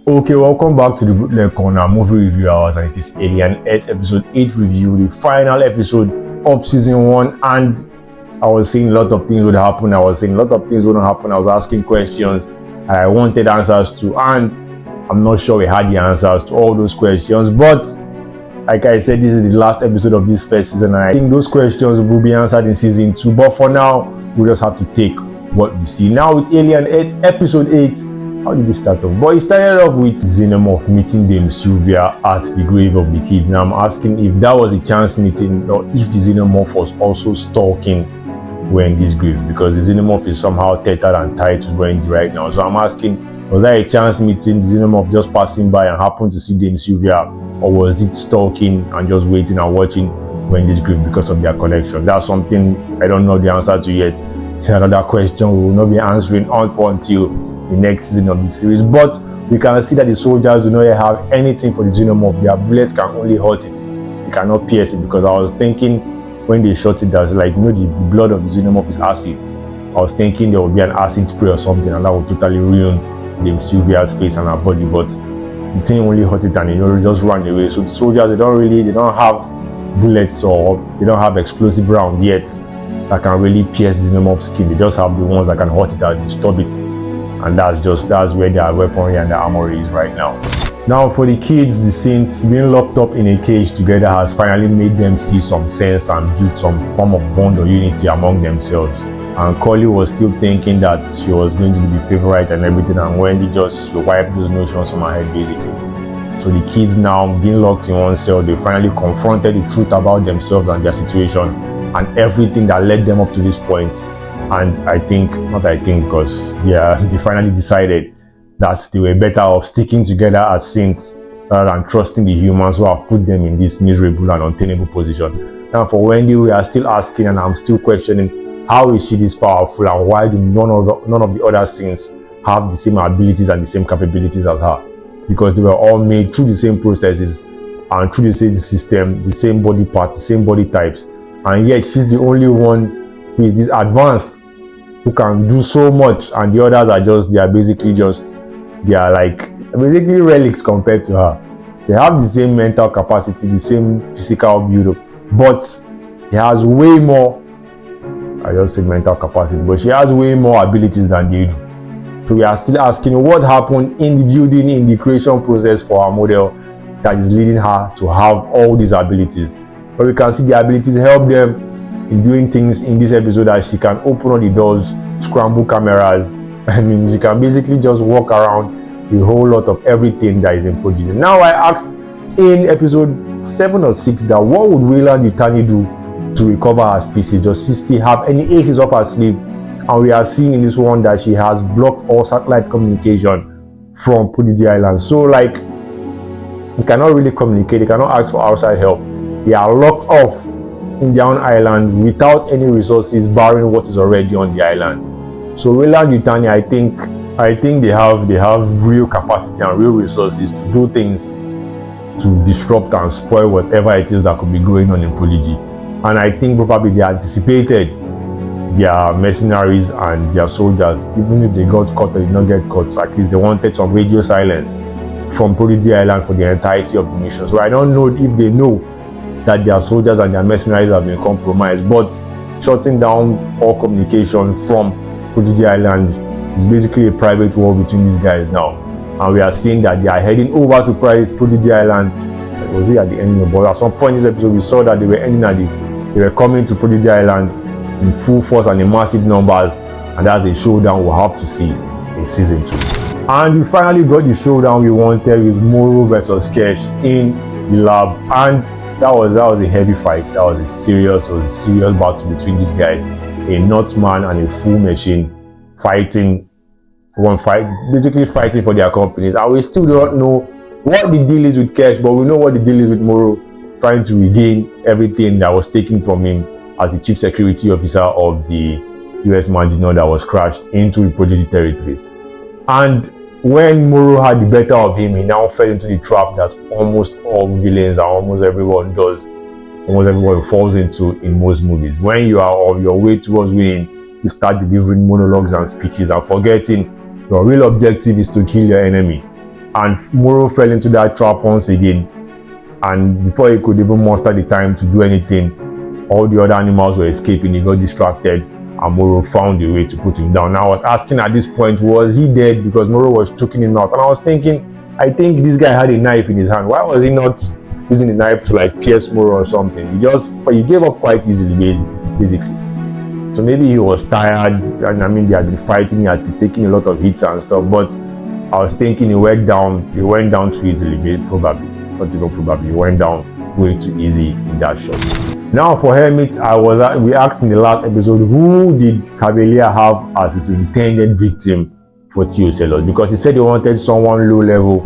Okay, welcome back to the Bootleg Corner Movie Review Hours, and it is Alien 8 Episode 8 review, the final episode of Season 1. And I was saying a lot of things would happen, I was saying a lot of things wouldn't happen. I was asking questions I wanted answers to, and I'm not sure we had the answers to all those questions. But like I said, this is the last episode of this first season, and I think those questions will be answered in Season 2. But for now, we just have to take what we see. Now with Alien 8 Episode 8, how did it start off? But it started off with Xenomorph meeting Dame Sylvia at the grave of the kids. Now I'm asking if that was a chance meeting, or if the Xenomorph was also stalking Wendy's grave, because the Xenomorph is somehow tethered and tied to Wendy right now. So I'm asking, was that a chance meeting, the Xenomorph just passing by and happened to see Dame Sylvia, or was it stalking and just waiting and watching Wendy's grave because of their connection? That's something I don't know the answer to yet. It's another question we will not be answering until the next season of the series. But we can see that the soldiers do not have anything for the Xenomorph. Their bullets can only hurt it, they cannot pierce it. Because I was thinking when they shot it, that was like, the blood of the Xenomorph is acid. I was thinking there would be an acid spray or something, and that would totally ruin Dame Sylvia's face and her body. But the thing only hurt it, and it just ran away. So the soldiers, they don't have bullets, or they don't have explosive rounds yet that can really pierce the Xenomorph's skin. They just have the ones that can hurt it and disturb it. And that's where their weaponry and their armory is right now. Now for the kids, the Saints being locked up in a cage together has finally made them see some sense and build some form of bond or unity among themselves. And Collie was still thinking that she was going to be the favorite and everything, and Wendy just wiped those notions from her head basically. So the kids now being locked in one cell, they finally confronted the truth about themselves and their situation and everything that led them up to this point. And because they finally decided that they were better off sticking together as saints rather than trusting the humans who have put them in this miserable and untenable position. Now for Wendy, we are still asking, and I'm still questioning, how is she this powerful, and why do none of the other saints have the same abilities and the same capabilities as her? Because they were all made through the same processes and through the same system, the same body parts, the same body types, and yet she's the only one who is this advanced, who can do so much, and the others are basically relics compared to her. They have the same mental capacity, the same physical build-up, but she has way more, I just said mental capacity, but she has way more abilities than they do. So we are still asking what happened in the building, in the creation process for our model that is leading her to have all these abilities. But we can see the abilities help them in doing things in this episode, that she can open all the doors, scramble cameras. She can basically just walk around a whole lot of everything that is in Prodigy. Now I asked in episode 7 or 6 that what would Weyland-Yutani do to recover her species? Does she still have any aces up her sleeve? And we are seeing in this one that she has blocked all satellite communication from Prodigy Island. So they cannot really communicate, they cannot ask for outside help. They are locked off in their own island without any resources, barring what is already on the island. So Weyland-Yutani, I think they have real capacity and real resources to do things to disrupt and spoil whatever it is that could be going on in Prodigy. And I think probably they anticipated their mercenaries and their soldiers. Even if they got caught or did not get caught, at least they wanted some radio silence from Prodigy Island for the entirety of the mission. So I don't know if they know that their soldiers and their mercenaries have been compromised, but shutting down all communication from Prodigy Island is basically a private war between these guys now. And we are seeing that they are heading over to Prodigy Island. Was it at the ending of the ball? At some point in this episode, we saw that they were coming to Prodigy Island in full force and in massive numbers, and that's a showdown we'll have to see in season 2. And we finally got the showdown we wanted with Moro versus Kesh in the lab, and that was a heavy fight. That was a serious battle between these guys. A Northman and a full machine basically fighting for their companies. And we still don't know what the deal is with Kesh, but we know what the deal is with Moro, trying to regain everything that was taken from him as the chief security officer of the US Maginot that was crashed into the Prodigy territories. And when Moro had the better of him, he now fell into the trap that almost all villains and almost everyone falls into in most movies. When you are on your way towards winning, you start delivering monologues and speeches and forgetting your real objective is to kill your enemy. and Moro fell into that trap once again. And before he could even muster the time to do anything, all the other animals were escaping. He got distracted, and Moro found a way to put him down. Now I was asking at this point, was he dead? Because Moro was choking him out, and I was thinking, I think this guy had a knife in his hand. Why was he not using the knife to like pierce Moro or something? He gave up quite easily, basically. So maybe he was tired, and I mean they had been fighting, he had been taking a lot of hits and stuff. But I was thinking he went down too easily, probably. Not even probably, he went down way too easy in that shot. Now for Hermit, we asked in the last episode, who did Cavalier have as his intended victim for Theocelos? Because he said he wanted someone low level,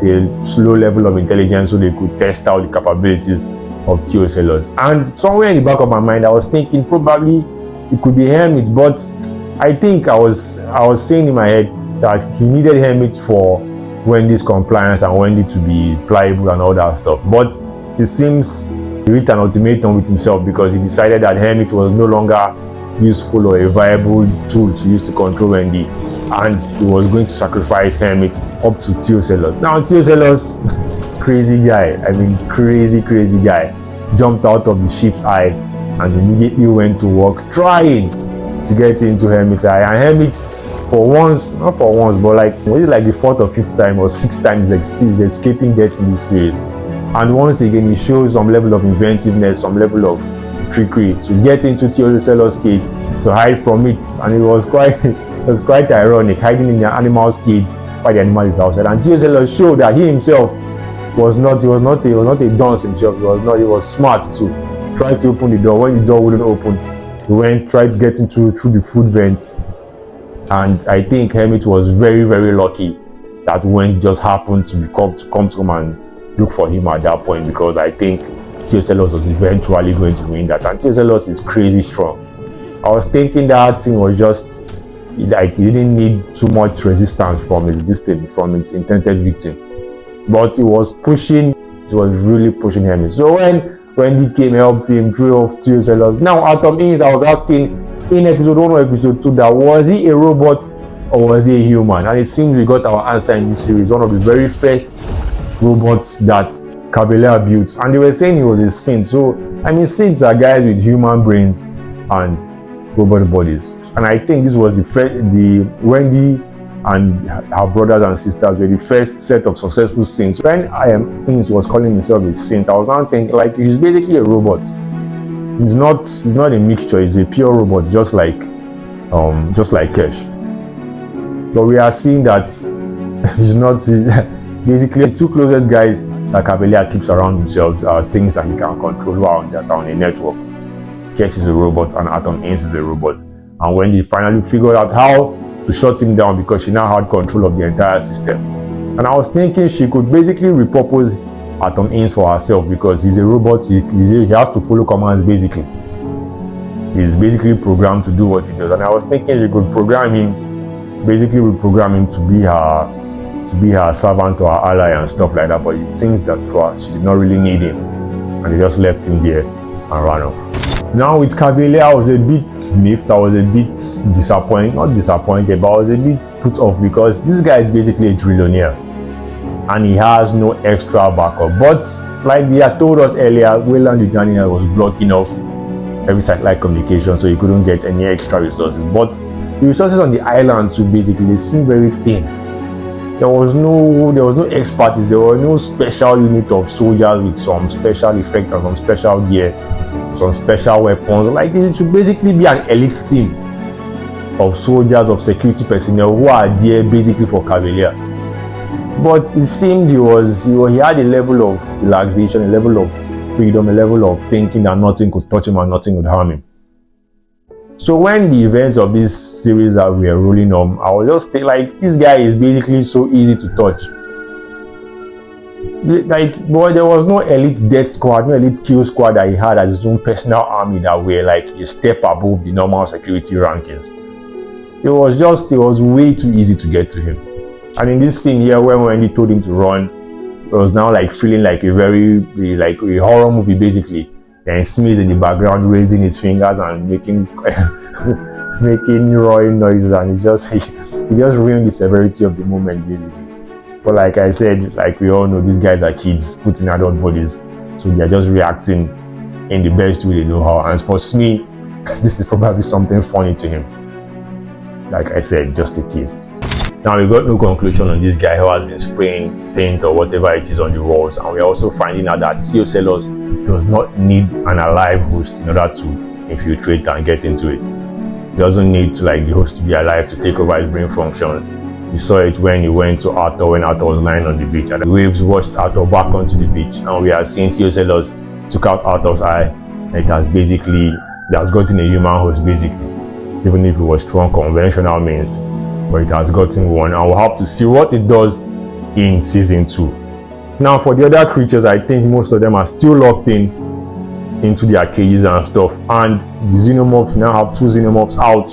with a low level of intelligence, so they could test out the capabilities of Theocelos. And somewhere in the back of my mind, I was thinking probably it could be Hermit, but I think I was saying in my head that he needed Hermit for Wendy's compliance and Wendy to be pliable and all that stuff. But it seems he reached an ultimatum with himself, because he decided that Hermit was no longer useful or a viable tool to use to control Wendy, and he was going to sacrifice Hermit up to Theocelos. Now Theocelos, crazy guy, I mean crazy guy, jumped out of the ship's eye and immediately went to work trying to get into Hermit's eye. And Hermit, not for once, but like, was it like the 4th or 5th time or 6th time he's escaping death in this series. And once again, he shows some level of inventiveness, some level of trickery to get into Theocelos' cage, to hide from it. And it was quite ironic, hiding in the animal's cage while the animal is outside. And Theocelos showed that he himself was not a dunce himself. He was smart too. Tried to open the door. When the door wouldn't open, he tried to get through the food vents. And I think Hermit was very, very lucky that Wendy just happened to come to him and look for him at that point, because I think Theocelos was eventually going to win that. And Theocelos is crazy strong. I was thinking that thing was just like he didn't need too much resistance from its intended victim. But it was really pushing Hermit. So when Wendy came, helped him, drew off Theocelos. Now Atom Ince, I was asking in episode 1 or episode 2, that was he a robot or was he a human? And it seems we got our answer in this series. One of the very first robots that Cavalier built, and they were saying he was a synth. So I mean, synths are guys with human brains and robot bodies. And I think this was the Wendy and her brothers and sisters were the first set of successful synths. When Ince was calling himself a synth, I was now thinking like he's basically a robot. He's not a mixture, he's a pure robot, just like Kesh. But we are seeing that he's not. Basically, the two closest guys that Cavalier keeps around himself are things that he can control while on a network. Kesh is a robot and Atom Ince is a robot. And when they finally figured out how to shut him down, because she now had control of the entire system. And I was thinking she could basically repurpose Atom Ince for herself, because he's a robot, he has to follow commands basically. He's basically programmed to do what he does. And I was thinking she could reprogram him to be her servant or her ally and stuff like that. But it seems that for her, she did not really need him, and they just left him there and ran off. Now with Cavalier, I was a bit miffed, I was a bit not disappointed, but I was a bit put off, because this guy is basically a trillionaire and he has no extra backup. But like they had told us earlier, Wayland Ugania was blocking off every satellite communication, so he couldn't get any extra resources. But the resources on the island too, basically, they seem very thin. There was no expertise, there was no special unit of soldiers with some special effects and some special gear, some special weapons. Like, it should basically be an elite team of soldiers, of security personnel who are there basically for Cavalier. But it seemed he had a level of relaxation, a level of freedom, a level of thinking that nothing could touch him and nothing would harm him. So when the events of this series that we are rolling on, I was just thinking, like, this guy is basically so easy to touch. Like, boy, there was no elite death squad, no elite kill squad that he had as his own personal army that were like a step above the normal security rankings. It was way too easy to get to him. And in this scene here, when he told him to run, it was now like feeling like a horror movie basically. And Smith in the background raising his fingers and making roaring noises, and he just ruined the severity of the moment basically. But like I said, like we all know, these guys are kids put in adult bodies, so they are just reacting in the best way they know how. And for Smee, this is probably something funny to him. Like I said, just a kid. Now we got no conclusion on this guy who has been spraying paint or whatever it is on the walls, and we're also finding out that Theocelos does not need an alive host in order to infiltrate and get into it. He doesn't need to like the host to be alive to take over his brain functions. We saw it when he went to Arthur when Arthur was lying on the beach, and the waves washed Arthur back onto the beach, and we are seeing Theocelos took out Arthur's eye. It has gotten a human host basically, even if it was strong conventional means, but it has gotten one, and we'll have to see what it does in season 2. Now for the other creatures, I think most of them are still locked into their cages and stuff, and the xenomorphs now have 2 xenomorphs out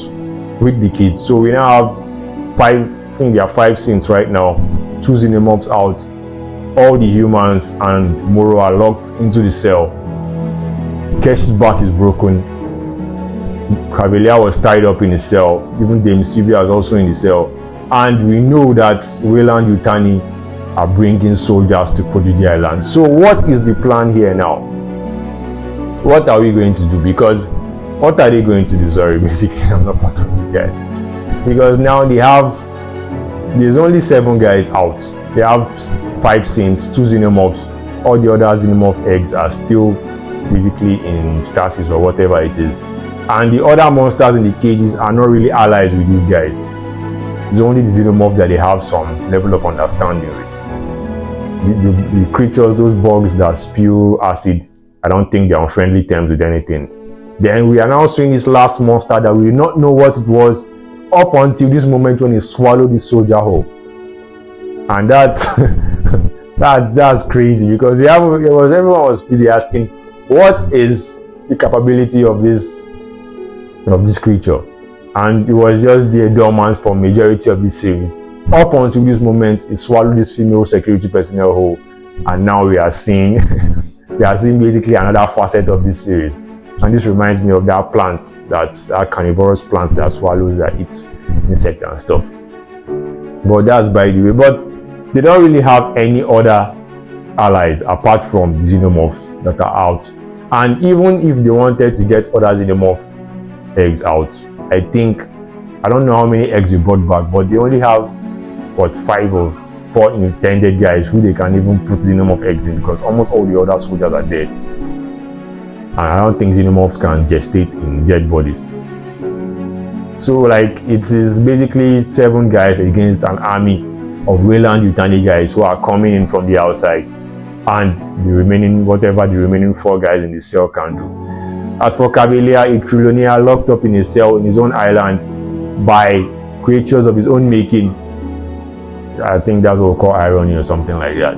with the kids, so we now have 5. I think there are 5 scenes right now, 2 xenomorphs out, all the humans and Moro are locked into the cell. Kesh's back is broken, Cavalier was tied up in the cell, even Dame Sylvia is also in the cell, and we know that Wayland Yutani are bringing soldiers to Kodidi Island. So what is the plan here now? What are we going to do? Because what are they going to do? Sorry, basically I'm not part of this guy, because now there's only 7 guys out. They have 5 scenes, 2 xenomorphs. All the other xenomorph eggs are still basically in stasis or whatever it is. And the other monsters in the cages are not really allies with these guys. It's only the xenomorph that they have some level of understanding with. The creatures, those bugs that spew acid, I don't think they're on friendly terms with anything. Then we are now seeing this last monster that we do not know what it was up until this moment when he swallowed the soldier whole, and that's that's crazy, because everyone was busy asking what is the capability of this creature, and it was just the dormant for majority of this series. Up until this moment, he swallowed this female security personnel whole, and now we are seeing basically another facet of this series. And this reminds me of that plant, that carnivorous plant that swallows, that eats insect and stuff. But that's by the way. But they don't really have any other allies apart from the xenomorphs that are out. And even if they wanted to get other xenomorph eggs out, I don't know how many eggs they brought back, but they only have 5 or 4 intended guys who they can even put xenomorph eggs in, because almost all the other soldiers are dead. And I don't think xenomorphs can gestate in dead bodies. So like it is basically 7 guys against an army of Wayland Yutani guys who are coming in from the outside, and the remaining 4 guys in the cell can do. As for Cavalier, a trillionaire locked up in a cell in his own island by creatures of his own making. I think that's what we call irony or something like that.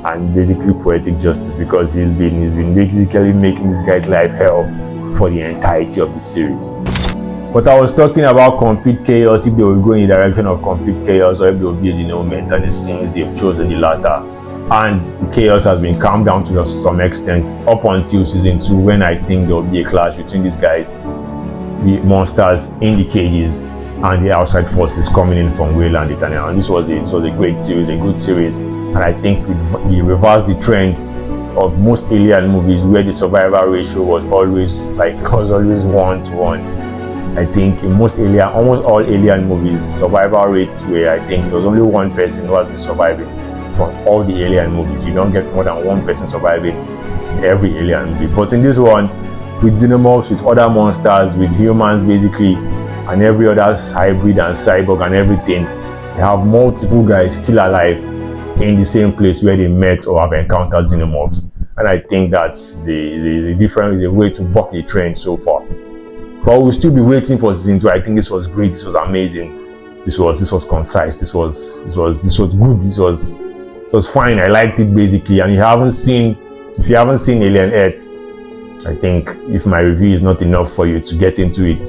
And basically poetic justice, because he's been basically making this guy's life hell for the entirety of the series. But I was talking about complete chaos, if they will go in the direction of complete chaos, or if there will be a denouement, and it seems they've chosen the latter. And the chaos has been calmed down to some extent up until season 2, when I think there will be a clash between these guys, the monsters in the cages, and the outside forces coming in from Wayland Yutani. And this was a great series, a good series. And I think we reversed the trend of most alien movies, where the survival ratio was always 1 to 1. I think in almost all alien movies, survival rates were, I think there was only 1 person who has been surviving from all the alien movies. You don't get more than 1 person surviving in every alien movie. But in this one, with xenomorphs, with other monsters, with humans basically, and every other hybrid and cyborg and everything, they have multiple guys still alive in the same place where they met or have encountered xenomorphs. And I think that's the way to buck the trend so far. But we'll still be waiting for season 2. I think this was great, this was amazing, this was concise, this was good, this was fine. I liked it basically. And if you haven't seen Alien Earth, I think if my review is not enough for you to get into it,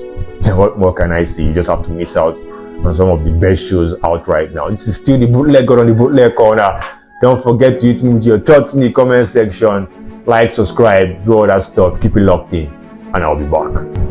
what more can I say? You just have to miss out on some of the best shows out right now. This is still the Bootleg God on the Bootleg Corner. Don't forget to hit me with your thoughts in the comment section. Like, subscribe, do all that stuff. Keep it locked in, and I'll be back.